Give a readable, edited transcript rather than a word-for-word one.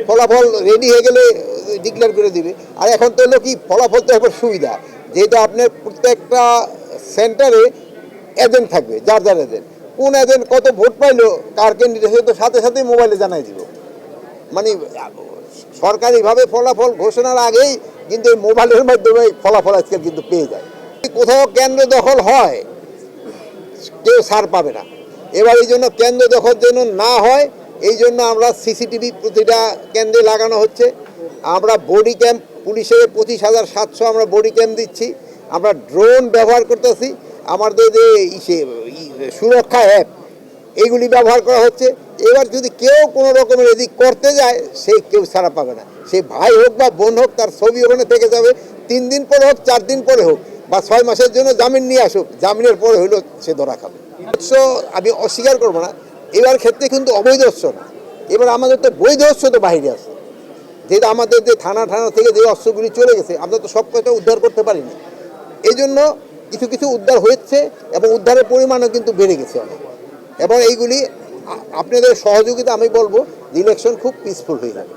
ফলাফল রেডি হয়ে গেলে ডিক্লেয়ার করে দিবে। আর এখন তো হলো কি, ফলাফল তো এখন সুবিধা, যেহেতু আপনার প্রত্যেকটা সেন্টারে এজেন্ট থাকবে, যার যার এজেন্ট, কোন এজেন্ট কত ভোট পাইলো, কার ক্যান্ডিডেট, সে তো সাথে সাথে মোবাইলে জানাই দিব। মানে সরকারিভাবে ফলাফল ঘোষণার আগেই কিন্তু এই মোবাইলের মাধ্যমে ফলাফল আজকাল কিন্তু পেয়ে যায়। কোথাও কেন্দ্র দখল হয়, কেউ ছাড় পাবে না। এবার এই জন্য কেন্দ্র দখল যেন না হয়, এই জন্য আমরা সিসিটিভি প্রতিটা কেন্দ্রে লাগানো হচ্ছে। আমরা বডি ক্যাম্প, পুলিশের 25,700 আমরা বডি ক্যাম্প দিচ্ছি। আমরা ড্রোন ব্যবহার করতেছি। আমাদের যে সুরক্ষা অ্যাপ, এইগুলি ব্যবহার করা হচ্ছে। এবার যদি কেউ কোনো রকমের এদিক করতে যায়, সে কেউ ছাড়া পাবে না। সে ভাই হোক বা বোন হোক, তার ছবি ওখানে থেকে যাবে। 3 দিন পরে হোক, 4 দিন পরে হোক, বা 6 মাসের জন্য জামিন নিয়ে আসুক, জামিনের পরে হইলেও সে ধরা খাবে। আমি অস্বীকার করবো না, এবার ক্ষেত্রে কিন্তু অবৈধ অস্ত্র না, এবার আমাদের তো বৈধ অস্ত্র তো বাইরে আছে। যেটা আমাদের যে থানা থেকে যে অস্ত্রগুলি চলে গেছে, আমরা তো সব কটা উদ্ধার করতে পারিনি। এই জন্য কিছু কিছু উদ্ধার হয়েছে, এবং উদ্ধারের পরিমাণও কিন্তু বেড়ে গেছে অনেক। এবং এইগুলি আপনাদের সহযোগিতা, আমি বলবো ইলেকশন খুব পিসফুল হয়ে যাবে।